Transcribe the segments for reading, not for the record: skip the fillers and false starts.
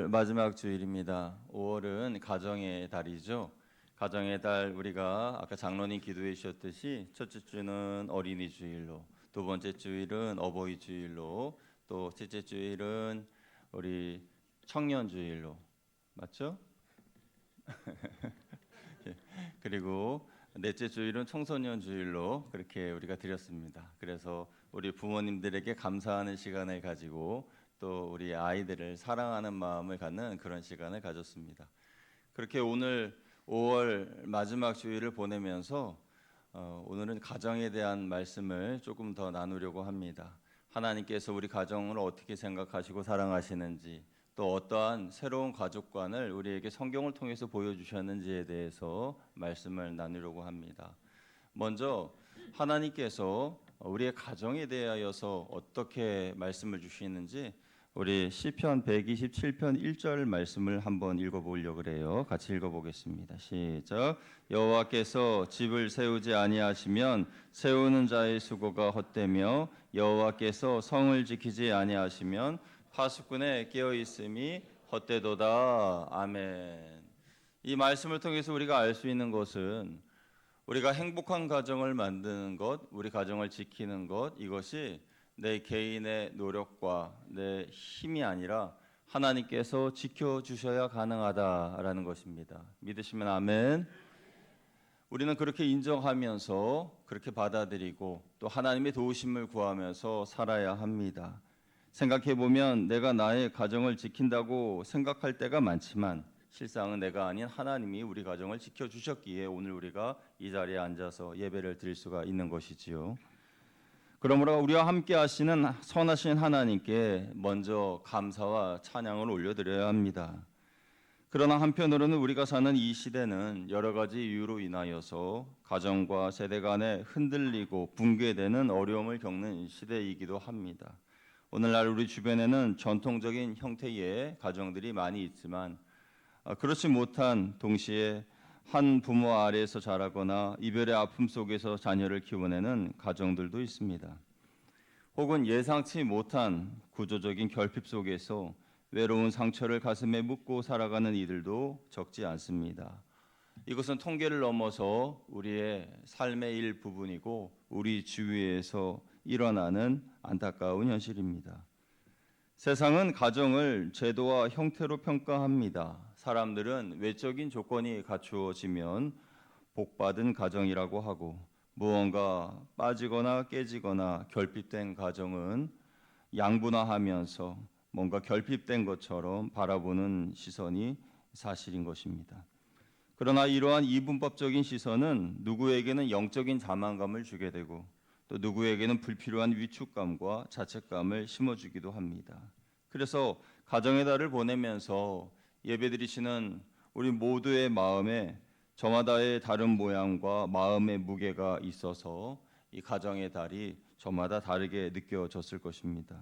5월 마지막 주일입니다. 5월은 가정의 달이죠. 가정의 달 우리가 아까 장로님 기도해 주셨듯이 첫째 주는 어린이 주일로, 두 번째 주일은 어버이 주일로, 또 셋째 주일은 우리 청년 주일로, 맞죠? 그리고 넷째 주일은 청소년 주일로 그렇게 우리가 드렸습니다. 그래서 우리 부모님들에게 감사하는 시간을 가지고 또 우리 아이들을 사랑하는 마음을 갖는 그런 시간을 가졌습니다. 그렇게 오늘 5월 마지막 주일을 보내면서 오늘은 가정에 대한 말씀을 조금 더 나누려고 합니다. 하나님께서 우리 가정을 어떻게 생각하시고 사랑하시는지, 또 어떠한 새로운 가족관을 우리에게 성경을 통해서 보여주셨는지에 대해서 말씀을 나누려고 합니다. 먼저 하나님께서 우리의 가정에 대하여서 어떻게 말씀을 주시는지 우리 시편 127편 1절 말씀을 한번 읽어보려고 그래요. 같이 읽어보겠습니다. 시작. 여호와께서 집을 세우지 아니하시면 세우는 자의 수고가 헛되며 여호와께서 성을 지키지 아니하시면 파수꾼의 깨어 있음이 헛되도다. 아멘. 이 말씀을 통해서 우리가 알 수 있는 것은 우리가 행복한 가정을 만드는 것, 우리 가정을 지키는 것, 이것이 내 개인의 노력과 내 힘이 아니라 하나님께서 지켜주셔야 가능하다라는 것입니다. 믿으시면 아멘. 우리는 그렇게 인정하면서 그렇게 받아들이고 또 하나님의 도우심을 구하면서 살아야 합니다. 생각해보면 내가 나의 가정을 지킨다고 생각할 때가 많지만 실상은 내가 아닌 하나님이 우리 가정을 지켜주셨기에 오늘 우리가 이 자리에 앉아서 예배를 드릴 수가 있는 것이지요. 그러므로 우리와 함께 하시는 선하신 하나님께 먼저 감사와 찬양을 올려드려야 합니다. 그러나 한편으로는 우리가 사는 이 시대는 여러 가지 이유로 인하여서 가정과 세대 간에 흔들리고 붕괴되는 어려움을 겪는 시대이기도 합니다. 오늘날 우리 주변에는 전통적인 형태의 가정들이 많이 있지만 그렇지 못한 동시에 한 부모 아래에서 자라거나 이별의 아픔 속에서 자녀를 키워내는 가정들도 있습니다. 혹은 예상치 못한 구조적인 결핍 속에서 외로운 상처를 가슴에 묻고 살아가는 이들도 적지 않습니다. 이것은 통계를 넘어서 우리의 삶의 일부분이고 우리 주위에서 일어나는 안타까운 현실입니다. 세상은 가정을 제도와 형태로 평가합니다. 사람들은 외적인 조건이 갖추어지면 복받은 가정이라고 하고 무언가 빠지거나 깨지거나 결핍된 가정은 양분화하면서 뭔가 결핍된 것처럼 바라보는 시선이 사실인 것입니다. 그러나 이러한 이분법적인 시선은 누구에게는 영적인 자만감을 주게 되고 또 누구에게는 불필요한 위축감과 자책감을 심어주기도 합니다. 그래서 가정의 달을 보내면서 예배드리시는 우리 모두의 마음에 저마다의 다른 모양과 마음의 무게가 있어서 이 가정의 달이 저마다 다르게 느껴졌을 것입니다.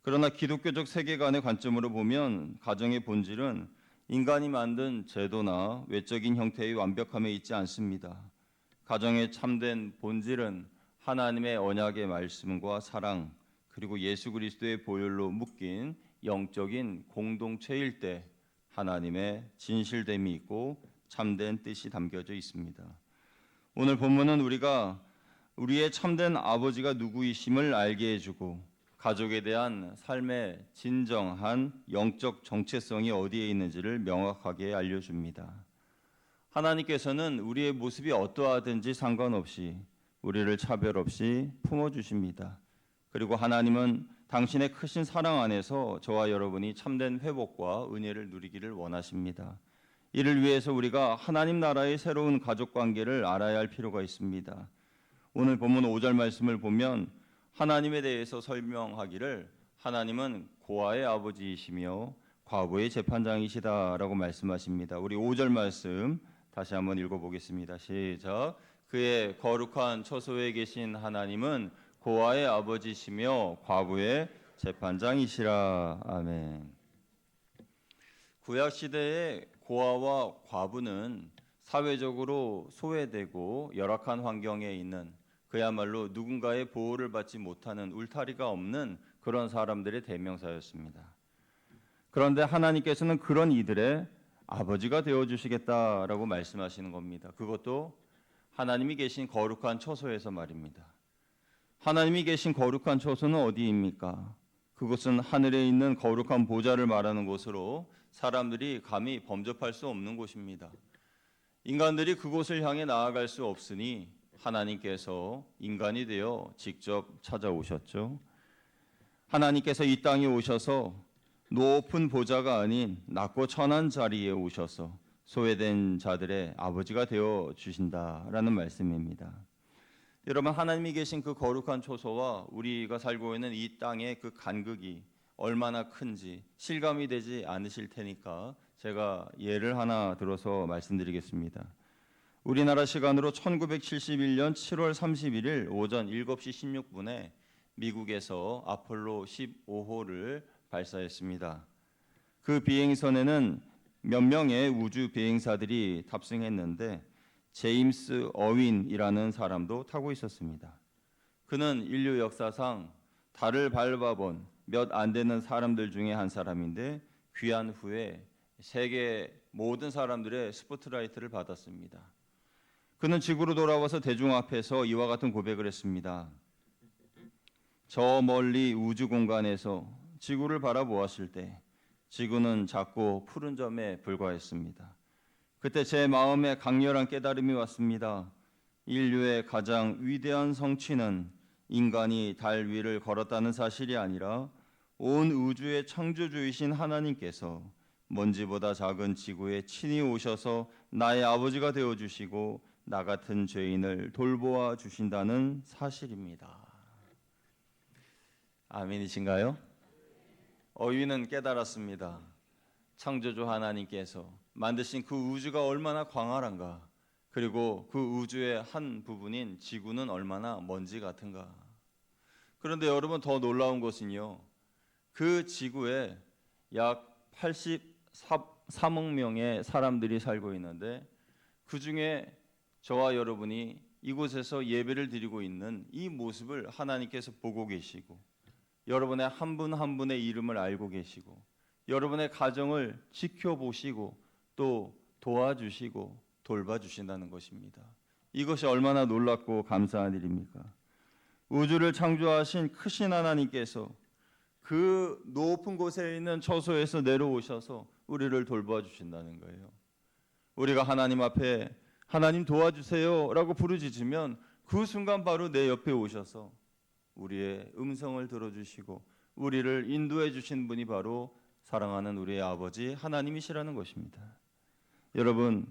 그러나 기독교적 세계관의 관점으로 보면 가정의 본질은 인간이 만든 제도나 외적인 형태의 완벽함에 있지 않습니다. 가정의 참된 본질은 하나님의 언약의 말씀과 사랑 그리고 예수 그리스도의 보혈로 묶인 영적인 공동체일 때 하나님의 진실됨이 있고 참된 뜻이 담겨져 있습니다. 오늘 본문은 우리가 우리의 참된 아버지가 누구이심을 알게 해주고 가족에 대한 삶의 진정한 영적 정체성이 어디에 있는지를 명확하게 알려줍니다. 하나님께서는 우리의 모습이 어떠하든지 상관없이 우리를 차별 없이 품어주십니다. 그리고 하나님은 당신의 크신 사랑 안에서 저와 여러분이 참된 회복과 은혜를 누리기를 원하십니다. 이를 위해서 우리가 하나님 나라의 새로운 가족관계를 알아야 할 필요가 있습니다. 오늘 본문 5절 말씀을 보면 하나님에 대해서 설명하기를 하나님은 고아의 아버지이시며 과부의 재판장이시다라고 말씀하십니다. 우리 5절 말씀 다시 한번 읽어보겠습니다. 시작. 그의 거룩한 처소에 계신 하나님은 고아의 아버지시며 과부의 재판장이시라. 아멘. 구약 시대의 고아와 과부는 사회적으로 소외되고 열악한 환경에 있는 그야말로 누군가의 보호를 받지 못하는 울타리가 없는 그런 사람들의 대명사였습니다. 그런데 하나님께서는 그런 이들의 아버지가 되어주시겠다라고 말씀하시는 겁니다. 그것도 하나님이 계신 거룩한 처소에서 말입니다. 하나님이 계신 거룩한 처소는 어디입니까? 그곳은 하늘에 있는 거룩한 보좌를 말하는 곳으로 사람들이 감히 범접할 수 없는 곳입니다. 인간들이 그곳을 향해 나아갈 수 없으니 하나님께서 인간이 되어 직접 찾아오셨죠. 하나님께서 이 땅에 오셔서 높은 보좌가 아닌 낮고 천한 자리에 오셔서 소외된 자들의 아버지가 되어 주신다라는 말씀입니다. 여러분, 하나님이 계신 그 거룩한 초소와 우리가 살고 있는 이 땅의 그 간극이 얼마나 큰지 실감이 되지 않으실 테니까 제가 예를 하나 들어서 말씀드리겠습니다. 우리나라 시간으로 1971년 7월 31일 오전 7시 16분에 미국에서 아폴로 15호를 발사했습니다. 그 비행선에는 몇 명의 우주 비행사들이 탑승했는데 제임스 어윈이라는 사람도 타고 있었습니다. 그는 인류 역사상 달을 밟아본 몇 안 되는 사람들 중에 한 사람인데 귀환 후에 세계 모든 사람들의 스포트라이트를 받았습니다. 그는 지구로 돌아와서 대중 앞에서 이와 같은 고백을 했습니다. 저 멀리 우주 공간에서 지구를 바라보았을 때 지구는 작고 푸른 점에 불과했습니다. 그때 제 마음에 강렬한 깨달음이 왔습니다. 인류의 가장 위대한 성취는 인간이 달 위를 걸었다는 사실이 아니라 온 우주의 창조주이신 하나님께서 먼지보다 작은 지구에 친히 오셔서 나의 아버지가 되어주시고 나 같은 죄인을 돌보아 주신다는 사실입니다. 아멘이신가요? 어윈은 깨달았습니다. 창조주 하나님께서 만드신 그 우주가 얼마나 광활한가, 그리고 그 우주의 한 부분인 지구는 얼마나 먼지 같은가. 그런데 여러분, 더 놀라운 것은요, 그 지구에 약 83억 명의 사람들이 살고 있는데 그 중에 저와 여러분이 이곳에서 예배를 드리고 있는 이 모습을 하나님께서 보고 계시고, 여러분의 한 분 한 분의 이름을 알고 계시고, 여러분의 가정을 지켜보시고 또 도와주시고 돌봐주신다는 것입니다. 이것이 얼마나 놀랍고 감사한 일입니까? 우주를 창조하신 크신 하나님께서 그 높은 곳에 있는 처소에서 내려오셔서 우리를 돌봐주신다는 거예요. 우리가 하나님 앞에 하나님 도와주세요 라고 부르짖으면 그 순간 바로 내 옆에 오셔서 우리의 음성을 들어주시고 우리를 인도해 주신 분이 바로 사랑하는 우리의 아버지 하나님이시라는 것입니다. 여러분,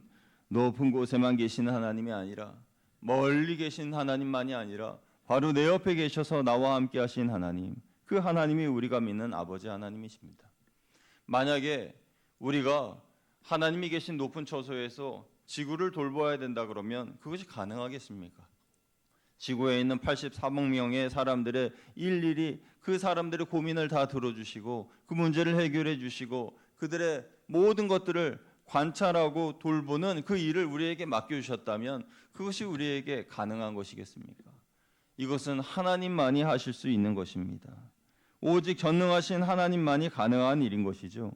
높은 곳에만 계시는 하나님이 아니라 멀리 계신 하나님만이 아니라 바로 내 옆에 계셔서 나와 함께 하신 하나님, 그 하나님이 우리가 믿는 아버지 하나님이십니다. 만약에 우리가 하나님이 계신 높은 처소에서 지구를 돌봐야 된다 그러면 그것이 가능하겠습니까? 지구에 있는 84억 명의 사람들의 일일이 그 사람들의 고민을 다 들어주시고 그 문제를 해결해 주시고 그들의 모든 것들을 관찰하고 돌보는 그 일을 우리에게 맡겨주셨다면 그것이 우리에게 가능한 것이겠습니까? 이것은 하나님만이 하실 수 있는 것입니다. 오직 전능하신 하나님만이 가능한 일인 것이죠.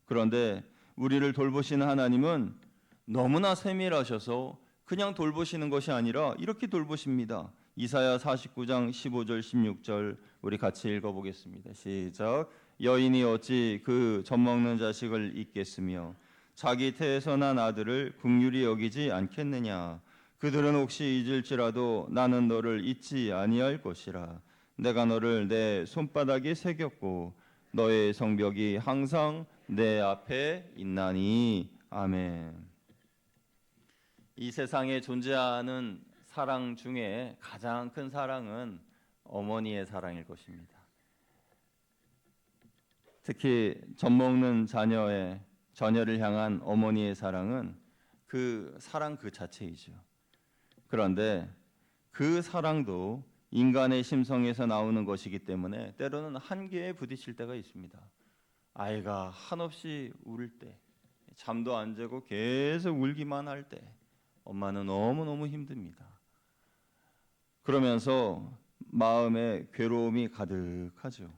그런데 우리를 돌보시는 하나님은 너무나 세밀하셔서 그냥 돌보시는 것이 아니라 이렇게 돌보십니다. 이사야 49장 15절 16절 우리 같이 읽어보겠습니다. 시작. 여인이 어찌 그 젖먹는 자식을 잊겠으며 자기 태에서 난 아들을 긍휼히 여기지 않겠느냐. 그들은 혹시 잊을지라도 나는 너를 잊지 아니할 것이라. 내가 너를 내 손바닥에 새겼고 너의 성벽이 항상 내 앞에 있나니. 아멘. 이 세상에 존재하는 사랑 중에 가장 큰 사랑은 어머니의 사랑일 것입니다. 특히 젖먹는 자녀를 향한 어머니의 사랑은 그 사랑 그 자체이죠. 그런데 그 사랑도 인간의 심성에서 나오는 것이기 때문에 때로는 한계에 부딪힐 때가 있습니다. 아이가 한없이 울 때, 잠도 안 자고 계속 울기만 할 때 엄마는 너무너무 힘듭니다. 그러면서 마음에 괴로움이 가득하죠.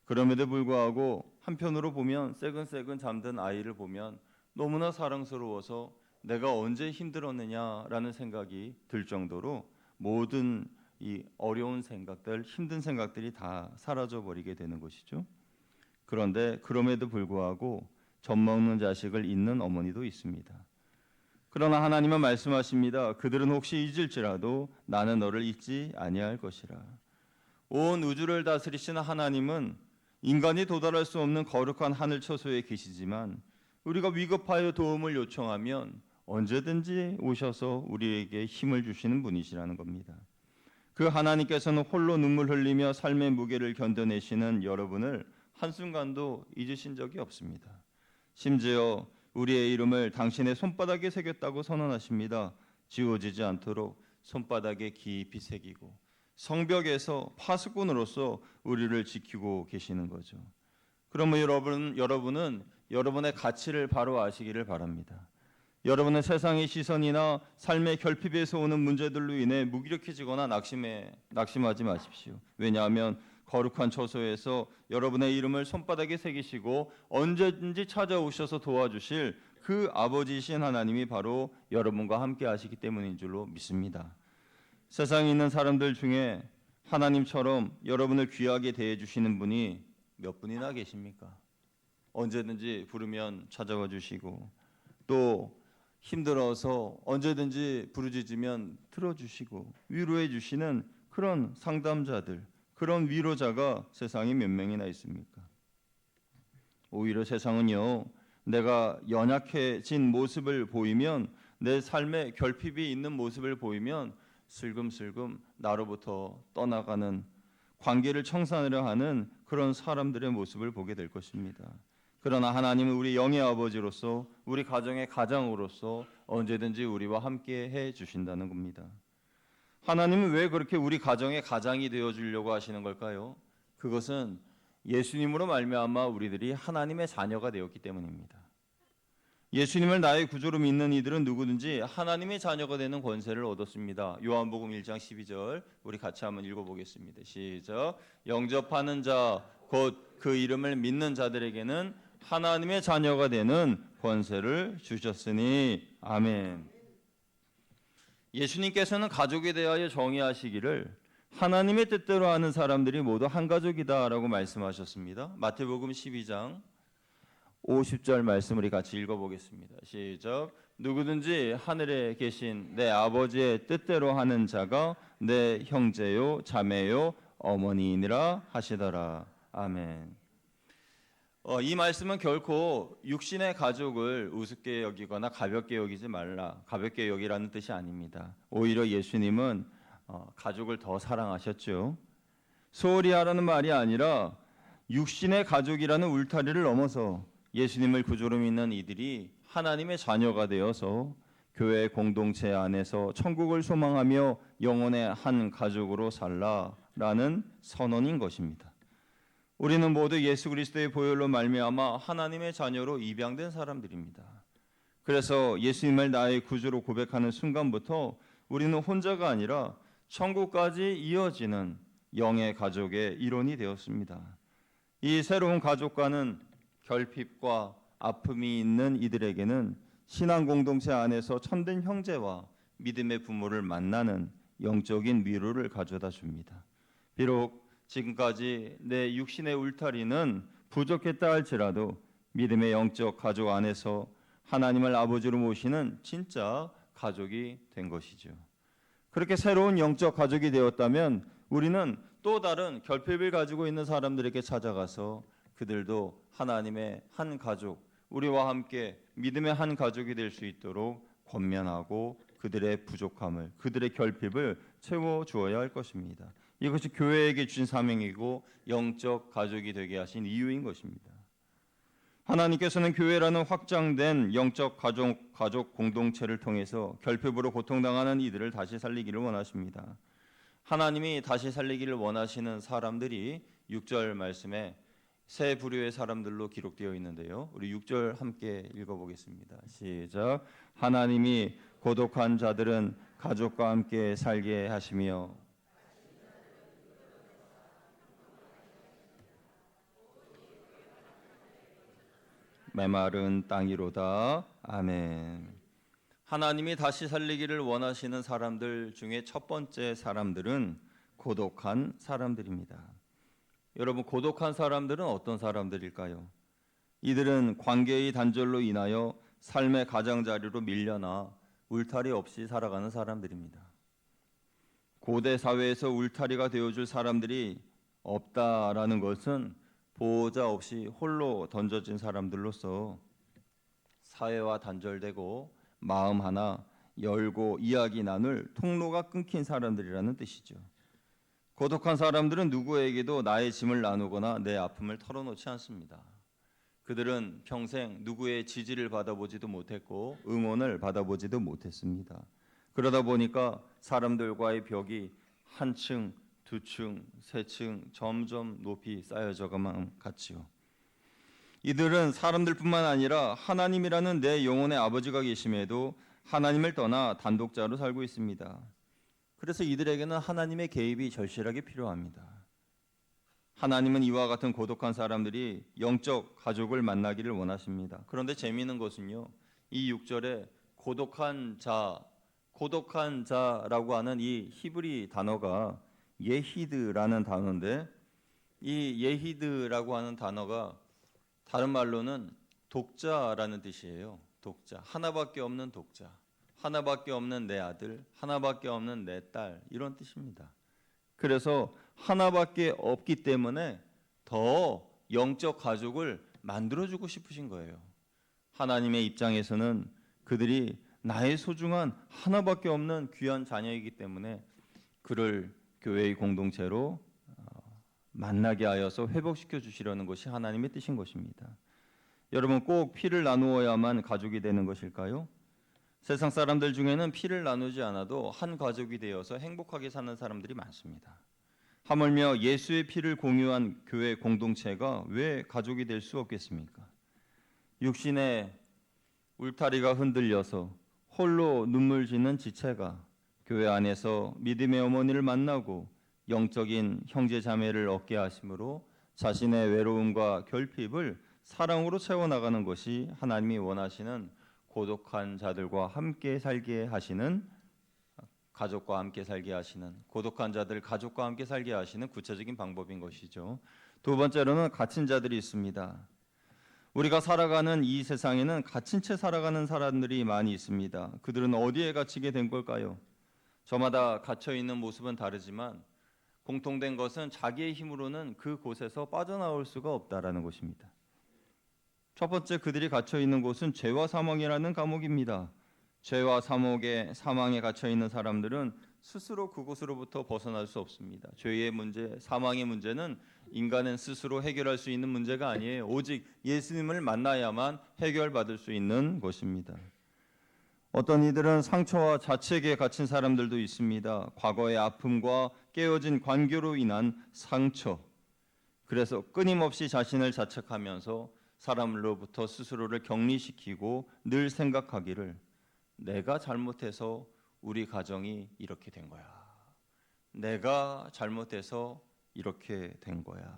그럼에도 불구하고 한편으로 보면 새근새근 잠든 아이를 보면 너무나 사랑스러워서 내가 언제 힘들었느냐라는 생각이 들 정도로 모든 이 어려운 생각들, 힘든 생각들이 다 사라져 버리게 되는 것이죠. 그런데 그럼에도 불구하고 젖먹는 자식을 잊는 어머니도 있습니다. 그러나 하나님은 말씀하십니다. 그들은 혹시 잊을지라도 나는 너를 잊지 아니할 것이라. 온 우주를 다스리시는 하나님은 인간이 도달할 수 없는 거룩한 하늘 처소에 계시지만 우리가 위급하여 도움을 요청하면 언제든지 오셔서 우리에게 힘을 주시는 분이시라는 겁니다. 그 하나님께서는 홀로 눈물 흘리며 삶의 무게를 견뎌내시는 여러분을 한순간도 잊으신 적이 없습니다. 심지어 우리의 이름을 당신의 손바닥에 새겼다고 선언하십니다. 지워지지 않도록 손바닥에 깊이 새기고 성벽에서 파수꾼으로서 우리를 지키고 계시는 거죠. 그러면 여러분은 여러분의 가치를 바로 아시기를 바랍니다. 여러분은 세상의 시선이나 삶의 결핍에서 오는 문제들로 인해 무기력해지거나 낙심하지 마십시오. 왜냐하면 거룩한 처소에서 여러분의 이름을 손바닥에 새기시고 언제든지 찾아오셔서 도와주실 그 아버지이신 하나님이 바로 여러분과 함께 하시기 때문인 줄로 믿습니다. 세상에 있는 사람들 중에 하나님처럼 여러분을 귀하게 대해주시는 분이 몇 분이나 계십니까? 언제든지 부르면 찾아와 주시고 또 힘들어서 언제든지 부르짖으면 들어주시고 위로해 주시는 그런 상담자들, 그런 위로자가 세상에 몇 명이나 있습니까? 오히려 세상은요, 내가 연약해진 모습을 보이면, 내 삶에 결핍이 있는 모습을 보이면 슬금슬금 나로부터 떠나가는, 관계를 청산하려 하는 그런 사람들의 모습을 보게 될 것입니다. 그러나 하나님은 우리 영의 아버지로서, 우리 가정의 가장으로서 언제든지 우리와 함께 해 주신다는 겁니다. 하나님은 왜 그렇게 우리 가정의 가장이 되어 주려고 하시는 걸까요? 그것은 예수님으로 말미암아 우리들이 하나님의 자녀가 되었기 때문입니다. 예수님을 나의 구주로 믿는 이들은 누구든지 하나님의 자녀가 되는 권세를 얻었습니다. 요한복음 1장 12절 우리 같이 한번 읽어보겠습니다. 시작. 영접하는 자 곧 그 이름을 믿는 자들에게는 하나님의 자녀가 되는 권세를 주셨으니 아멘. 예수님께서는 가족에 대하여 정의하시기를 하나님의 뜻대로 하는 사람들이 모두 한 가족이다라고 말씀하셨습니다. 마태복음 12장 50절 말씀 우리 같이 읽어보겠습니다. 시작. 누구든지 하늘에 계신 내 아버지의 뜻대로 하는 자가 내 형제요 자매요 어머니이니라 하시더라. 아멘. 이 말씀은 결코 육신의 가족을 우습게 여기거나 가볍게 여기지 말라, 가볍게 여기라는 뜻이 아닙니다. 오히려 예수님은 가족을 더 사랑하셨죠. 소홀히 하라는 말이 아니라 육신의 가족이라는 울타리를 넘어서 예수님을 구주로 믿는 이들이 하나님의 자녀가 되어서 교회 공동체 안에서 천국을 소망하며 영혼의 한 가족으로 살라라는 선언인 것입니다. 우리는 모두 예수 그리스도의 보혈로 말미암아 하나님의 자녀로 입양된 사람들입니다. 그래서 예수님을 나의 구주로 고백하는 순간부터 우리는 혼자가 아니라 천국까지 이어지는 영의 가족의 일원이 되었습니다. 이 새로운 가족과는 결핍과 아픔이 있는 이들에게는 신앙 공동체 안에서 참된 형제와 믿음의 부모를 만나는 영적인 위로를 가져다 줍니다. 비록 지금까지 내 육신의 울타리는 부족했다 할지라도 믿음의 영적 가족 안에서 하나님을 아버지로 모시는 진짜 가족이 된 것이죠. 그렇게 새로운 영적 가족이 되었다면 우리는 또 다른 결핍을 가지고 있는 사람들에게 찾아가서 그들도 하나님의 한 가족, 우리와 함께 믿음의 한 가족이 될 수 있도록 권면하고 그들의 부족함을, 그들의 결핍을 채워주어야 할 것입니다. 이것이 교회에게 주신 사명이고 영적 가족이 되게 하신 이유인 것입니다. 하나님께서는 교회라는 확장된 영적 가족 공동체를 통해서 결핍으로 고통당하는 이들을 다시 살리기를 원하십니다. 하나님이 다시 살리기를 원하시는 사람들이 6절 말씀에 세 부류의 사람들로 기록되어 있는데요. 우리 6절 함께 읽어보겠습니다. 시작. 하나님이 고독한 자들은 가족과 함께 살게 하시며 메마른 땅이로다. 아멘. 하나님이 다시 살리기를 원하시는 사람들 중에 첫 번째 사람들은 고독한 사람들입니다. 여러분, 고독한 사람들은 어떤 사람들일까요? 이들은 관계의 단절로 인하여 삶의 가장자리로 밀려나 울타리 없이 살아가는 사람들입니다. 고대 사회에서 울타리가 되어줄 사람들이 없다라는 것은 보호자 없이 홀로 던져진 사람들로서 사회와 단절되고 마음 하나 열고 이야기 나눌 통로가 끊긴 사람들이라는 뜻이죠. 고독한 사람들은 누구에게도 나의 짐을 나누거나 내 아픔을 털어놓지 않습니다. 그들은 평생 누구의 지지를 받아보지도 못했고 응원을 받아보지도 못했습니다. 그러다 보니까 사람들과의 벽이 한 층, 두 층, 세 층 점점 높이 쌓여져가만 갔지요. 이들은 사람들뿐만 아니라 하나님이라는 내 영혼의 아버지가 계심에도 하나님을 떠나 단독자로 살고 있습니다. 그래서 이들에게는 하나님의 개입이 절실하게 필요합니다. 하나님은 이와 같은 고독한 사람들이 영적 가족을 만나기를 원하십니다. 그런데 재미있는 것은요, 이 6절에 고독한 자라고 하는 이 히브리 단어가 예히드라는 단어인데, 이 예히드라고 하는 단어가 다른 말로는 독자라는 뜻이에요. 독자, 하나밖에 없는 독자, 하나밖에 없는 내 아들, 하나밖에 없는 내 딸, 이런 뜻입니다. 그래서 하나밖에 없기 때문에 더 영적 가족을 만들어주고 싶으신 거예요. 하나님의 입장에서는 그들이 나의 소중한 하나밖에 없는 귀한 자녀이기 때문에 그를 교회의 공동체로 만나게 하여서 회복시켜 주시려는 것이 하나님의 뜻인 것입니다. 여러분, 꼭 피를 나누어야만 가족이 되는 것일까요? 세상 사람들 중에는 피를 나누지 않아도 한 가족이 되어서 행복하게 사는 사람들이 많습니다. 하물며 예수의 피를 공유한 교회 공동체가 왜 가족이 될 수 없겠습니까? 육신의 울타리가 흔들려서 홀로 눈물 짓는 지체가 교회 안에서 믿음의 어머니를 만나고 영적인 형제 자매를 얻게 하심으로 자신의 외로움과 결핍을 사랑으로 채워나가는 것이 하나님이 원하시는 고독한 자들과 함께 살게 하시는, 가족과 함께 살게 하시는, 고독한 자들 가족과 함께 살게 하시는 구체적인 방법인 것이죠. 두 번째로는 갇힌 자들이 있습니다. 우리가 살아가는 이 세상에는 갇힌 채 살아가는 사람들이 많이 있습니다. 그들은 어디에 갇히게 된 걸까요? 저마다 갇혀 있는 모습은 다르지만 공통된 것은 자기의 힘으로는 그곳에서 빠져나올 수가 없다라는 것입니다. 첫 번째, 그들이 갇혀 있는 곳은 죄와 사망이라는 감옥입니다. 죄와 사망에 갇혀 있는 사람들은 스스로 그곳으로부터 벗어날 수 없습니다. 죄의 문제, 사망의 문제는 인간은 스스로 해결할 수 있는 문제가 아니에요. 오직 예수님을 만나야만 해결받을 수 있는 것입니다. 어떤 이들은 상처와 자책에 갇힌 사람들도 있습니다. 과거의 아픔과 깨어진 관계로 인한 상처. 그래서 끊임없이 자신을 자책하면서 사람으로부터 스스로를 격리시키고 늘 생각하기를 내가 잘못해서 우리 가정이 이렇게 된 거야. 내가 잘못해서 이렇게 된 거야.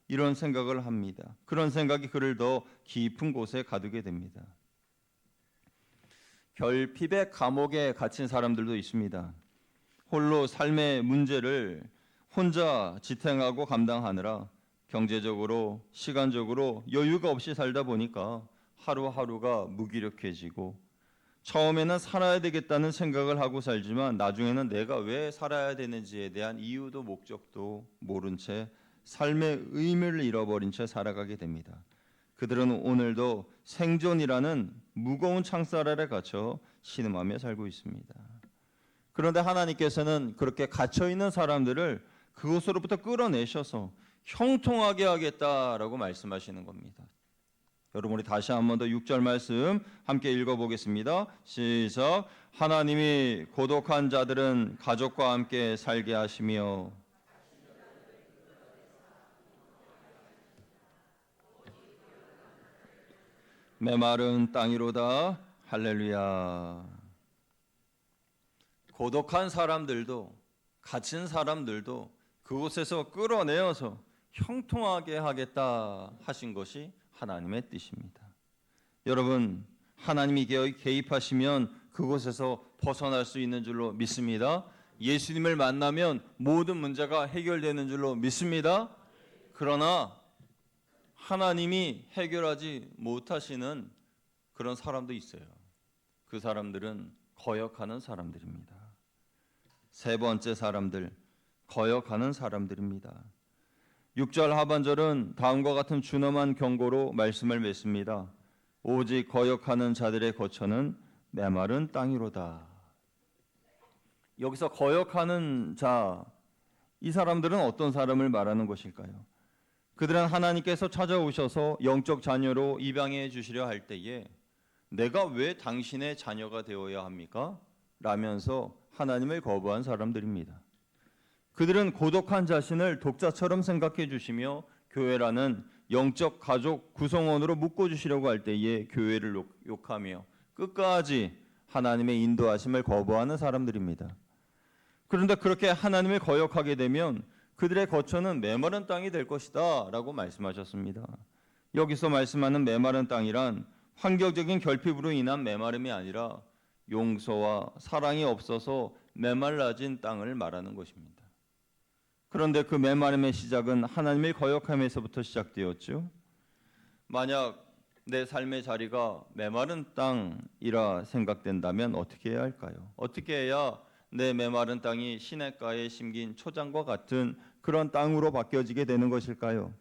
이런 생각을 합니다. 그런 생각이 그를 더 깊은 곳에 가두게 됩니다. 결핍의 감옥에 갇힌 사람들도 있습니다. 홀로 삶의 문제를 혼자 지탱하고 감당하느라 경제적으로, 시간적으로 여유가 없이 살다 보니까 하루하루가 무기력해지고 처음에는 살아야 되겠다는 생각을 하고 살지만 나중에는 내가 왜 살아야 되는지에 대한 이유도 목적도 모른 채 삶의 의미를 잃어버린 채 살아가게 됩니다. 그들은 오늘도 생존이라는 무거운 창살 아래 갇혀 신음하며 살고 있습니다. 그런데 하나님께서는 그렇게 갇혀있는 사람들을 그곳으로부터 끌어내셔서 형통하게 하겠다라고 말씀하시는 겁니다. 여러분, 우리 다시 한 번 더 6절 말씀 함께 읽어보겠습니다. 시작. 하나님이 고독한 자들은 가족과 함께 살게 하시며 메마른 땅이로다. 할렐루야. 고독한 사람들도, 갇힌 사람들도 그곳에서 끌어내어서 형통하게 하겠다 하신 것이 하나님의 뜻입니다. 여러분, 하나님이 개입하시면 그곳에서 벗어날 수 있는 줄로 믿습니다. 예수님을 만나면 모든 문제가 해결되는 줄로 믿습니다. 그러나 하나님이 해결하지 못하시는 그런 사람도 있어요. 그 사람들은 거역하는 사람들입니다. 세 번째 사람들, 거역하는 사람들입니다. 6절 하반절은 다음과 같은 준엄한 경고로 말씀을 맺습니다. 오직 거역하는 자들의 거처는 메마른 땅이로다. 여기서 거역하는 자, 이 사람들은 어떤 사람을 말하는 것일까요? 그들은 하나님께서 찾아오셔서 영적 자녀로 입양해 주시려 할 때에 내가 왜 당신의 자녀가 되어야 합니까? 라면서 하나님을 거부한 사람들입니다. 그들은 고독한 자신을 독자처럼 생각해 주시며 교회라는 영적 가족 구성원으로 묶어주시려고 할 때에 교회를 욕하며 끝까지 하나님의 인도하심을 거부하는 사람들입니다. 그런데 그렇게 하나님을 거역하게 되면 그들의 거처는 메마른 땅이 될 것이다 라고 말씀하셨습니다. 여기서 말씀하는 메마른 땅이란 환경적인 결핍으로 인한 메마름이 아니라 용서와 사랑이 없어서 메말라진 땅을 말하는 것입니다. 그런데 그 메마름의 시작은 하나님을 거역함에서부터 시작되었죠. 만약 내 삶의 자리가 메마른 땅이라 생각된다면 어떻게 해야 할까요? 어떻게 해야 내 메마른 땅이 시냇가에 심긴 초장과 같은 그런 땅으로 바뀌어지게 되는 것일까요?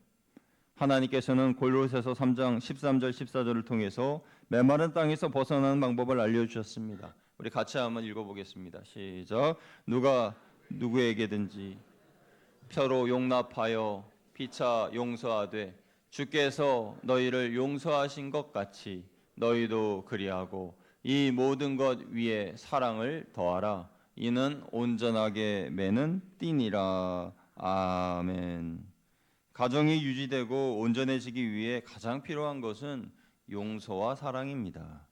하나님께서는 골로새서 3장 13절 14절을 통해서 메마른 땅에서 벗어나는 방법을 알려주셨습니다. 우리 같이 한번 읽어보겠습니다. 시작. 누가 누구에게든지 표로 용납하여 피차 용서하되 주께서 너희를 용서하신 것 같이 너희도 그리하고 이 모든 것 위에 사랑을 더하라. 이는 온전하게 매는 띠니라. 아멘. 가정이 유지되고 온전해지기 위해 가장 필요한 것은 용서와 사랑입니다.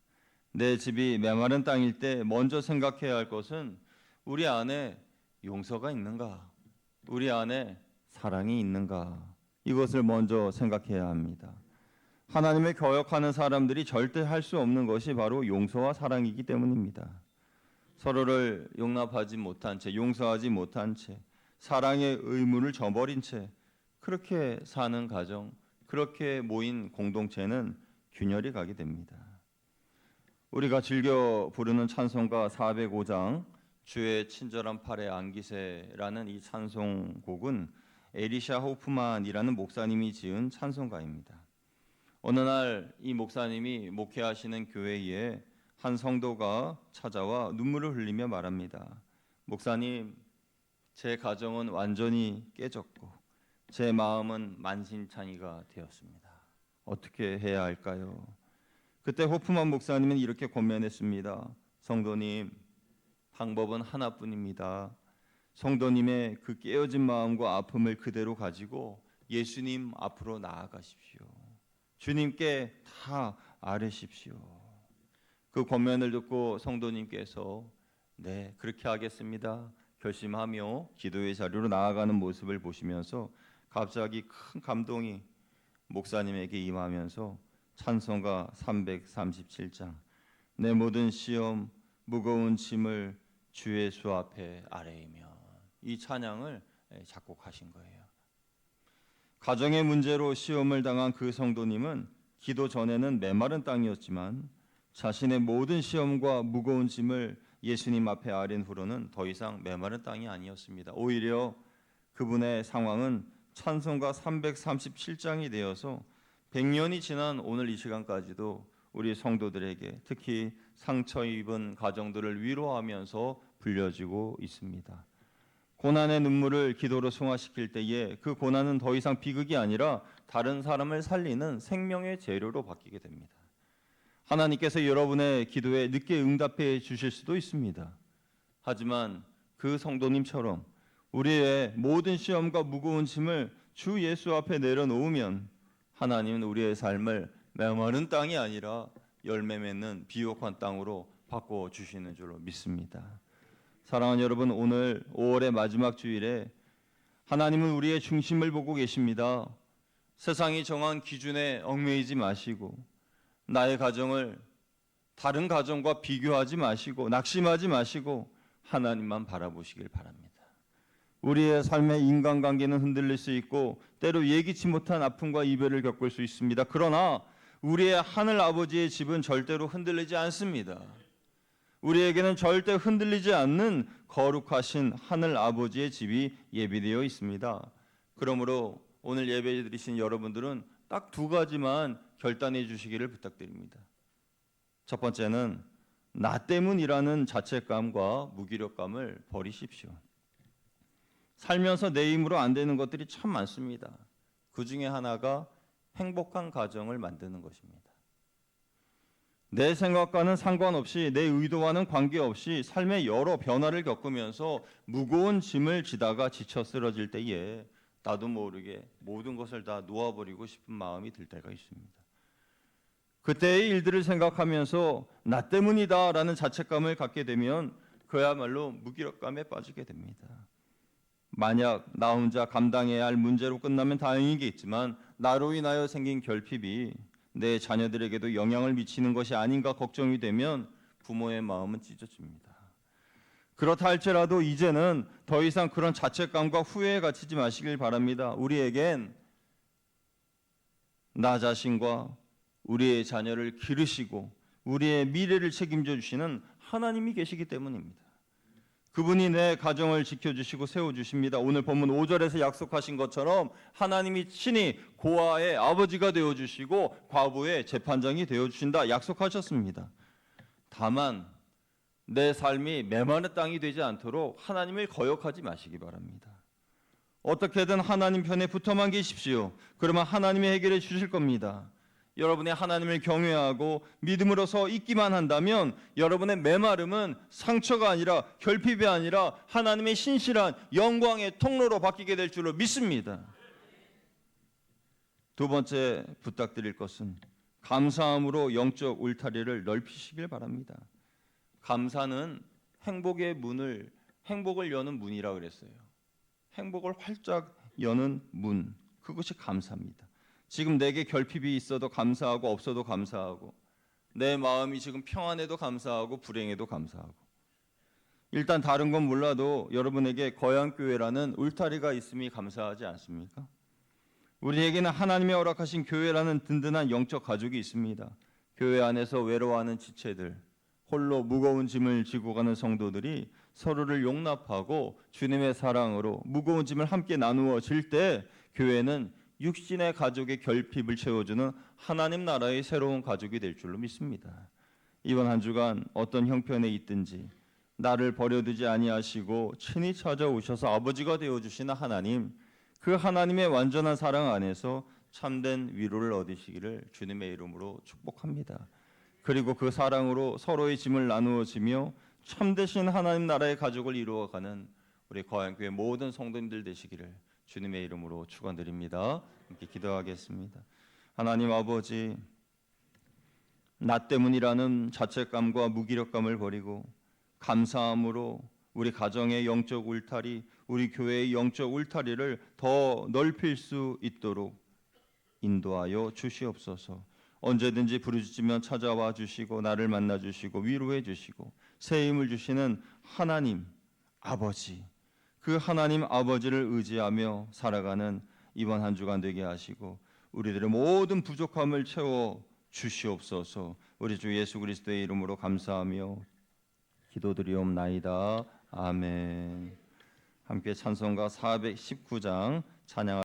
내 집이 메마른 땅일 때 먼저 생각해야 할 것은 우리 안에 용서가 있는가? 우리 안에 사랑이 있는가? 이것을 먼저 생각해야 합니다. 하나님을 거역하는 사람들이 절대 할 수 없는 것이 바로 용서와 사랑이기 때문입니다. 서로를 용납하지 못한 채, 용서하지 못한 채, 사랑의 의무를 저버린 채 그렇게 사는 가정, 그렇게 모인 공동체는 균열이 가게 됩니다. 우리가 즐겨 부르는 찬송가 405장 주의 친절한 팔에 안기세라는 이 찬송곡은 에리샤 호프만이라는 목사님이 지은 찬송가입니다. 어느 날 이 목사님이 목회하시는 교회에 한 성도가 찾아와 눈물을 흘리며 말합니다. 목사님, 제 가정은 완전히 깨졌고 제 마음은 만신창이가 되었습니다. 어떻게 해야 할까요? 그때 호프만 목사님은 이렇게 권면했습니다. 성도님, 방법은 하나뿐입니다. 성도님의 그 깨어진 마음과 아픔을 그대로 가지고 예수님 앞으로 나아가십시오. 주님께 다 아뢰십시오. 그 권면을 듣고 성도님께서 네, 그렇게 하겠습니다 결심하며 기도의 자리로 나아가는 모습을 보시면서 갑자기 큰 감동이 목사님에게 임하면서 찬송가 337장 내 모든 시험 무거운 짐을 주의 수 앞에 아뢰이며 이 찬양을 작곡하신 거예요. 가정의 문제로 시험을 당한 그 성도님은 기도 전에는 메마른 땅이었지만 자신의 모든 시험과 무거운 짐을 예수님 앞에 아뢰인 후로는 더 이상 메마른 땅이 아니었습니다. 오히려 그분의 상황은 찬송가 337장이 되어서 100년이 지난 오늘 이 시간까지도 우리 성도들에게 특히 상처 입은 가정들을 위로하면서 불려지고 있습니다. 고난의 눈물을 기도로 승화시킬 때에 그 고난은 더 이상 비극이 아니라 다른 사람을 살리는 생명의 재료로 바뀌게 됩니다. 하나님께서 여러분의 기도에 늦게 응답해 주실 수도 있습니다. 하지만 그 성도님처럼 우리의 모든 시험과 무거운 짐을 주 예수 앞에 내려놓으면 하나님은 우리의 삶을 메마른 땅이 아니라 열매 맺는 비옥한 땅으로 바꿔주시는 줄로 믿습니다. 사랑하는 여러분, 오늘 5월의 마지막 주일에 하나님은 우리의 중심을 보고 계십니다. 세상이 정한 기준에 얽매이지 마시고 나의 가정을 다른 가정과 비교하지 마시고 낙심하지 마시고 하나님만 바라보시길 바랍니다. 우리의 삶의 인간관계는 흔들릴 수 있고 때로 예기치 못한 아픔과 이별을 겪을 수 있습니다. 그러나 우리의 하늘 아버지의 집은 절대로 흔들리지 않습니다. 우리에게는 절대 흔들리지 않는 거룩하신 하늘 아버지의 집이 예비되어 있습니다. 그러므로 오늘 예배 드리신 여러분들은 딱 두 가지만 결단해 주시기를 부탁드립니다. 첫 번째는 나 때문이라는 자책감과 무기력감을 버리십시오. 살면서 내 힘으로 안 되는 것들이 참 많습니다. 그 중에 하나가 행복한 가정을 만드는 것입니다. 내 생각과는 상관없이 내 의도와는 관계없이 삶의 여러 변화를 겪으면서 무거운 짐을 지다가 지쳐 쓰러질 때에 나도 모르게 모든 것을 다 놓아버리고 싶은 마음이 들 때가 있습니다. 그때의 일들을 생각하면서 나 때문이다라는 자책감을 갖게 되면 그야말로 무기력감에 빠지게 됩니다. 만약 나 혼자 감당해야 할 문제로 끝나면 다행이겠지만 나로 인하여 생긴 결핍이 내 자녀들에게도 영향을 미치는 것이 아닌가 걱정이 되면 부모의 마음은 찢어집니다. 그렇다 할지라도 이제는 더 이상 그런 자책감과 후회에 갇히지 마시길 바랍니다. 우리에겐 나 자신과 우리의 자녀를 기르시고 우리의 미래를 책임져 주시는 하나님이 계시기 때문입니다. 그분이 내 가정을 지켜주시고 세워주십니다. 오늘 본문 5절에서 약속하신 것처럼 하나님이 친히 고아의 아버지가 되어주시고 과부의 재판장이 되어주신다 약속하셨습니다. 다만 내 삶이 메마른 땅이 되지 않도록 하나님을 거역하지 마시기 바랍니다. 어떻게든 하나님 편에 붙어만 계십시오. 그러면 하나님이 해결해 주실 겁니다. 여러분의 하나님을 경외하고 믿음으로서 있기만 한다면 여러분의 메마름은 상처가 아니라 결핍이 아니라 하나님의 신실한 영광의 통로로 바뀌게 될 줄로 믿습니다. 두 번째 부탁드릴 것은 감사함으로 영적 울타리를 넓히시길 바랍니다. 감사는 행복의 문을 행복을 여는 문이라 그랬어요. 행복을 활짝 여는 문, 그것이 감사입니다. 지금 내게 결핍이 있어도 감사하고 없어도 감사하고 내 마음이 지금 평안해도 감사하고 불행해도 감사하고 일단 다른 건 몰라도 여러분에게 거향교회라는 울타리가 있음이 감사하지 않습니까? 우리에게는 하나님의 허락하신 교회라는 든든한 영적 가족이 있습니다. 교회 안에서 외로워하는 지체들, 홀로 무거운 짐을 지고 가는 성도들이 서로를 용납하고 주님의 사랑으로 무거운 짐을 함께 나누어 질 때 교회는 육신의 가족의 결핍을 채워주는 하나님 나라의 새로운 가족이 될 줄로 믿습니다. 이번 한 주간 어떤 형편에 있든지 나를 버려두지 아니하시고 친히 찾아오셔서 아버지가 되어주시는 하나님, 그 하나님의 완전한 사랑 안에서 참된 위로를 얻으시기를 주님의 이름으로 축복합니다. 그리고 그 사랑으로 서로의 짐을 나누어지며 참되신 하나님 나라의 가족을 이루어가는 우리 거향교회 모든 성도님들 되시기를 주님의 이름으로 축원드립니다. 함께 기도하겠습니다. 하나님 아버지, 나 때문이라는 자책감과 무기력감을 버리고 감사함으로 우리 가정의 영적 울타리, 우리 교회의 영적 울타리를 더 넓힐 수 있도록 인도하여 주시옵소서. 언제든지 부르짖으면 찾아와 주시고 나를 만나 주시고 위로해 주시고 새 힘을 주시는 하나님 아버지, 그 하나님 아버지를 의지하며 살아가는 이번 한 주간 되게 하시고 우리들의 모든 부족함을 채워 주시옵소서. 우리 주 예수 그리스도의 이름으로 감사하며 기도드리옵나이다. 아멘. 함께 찬송가 419장 찬양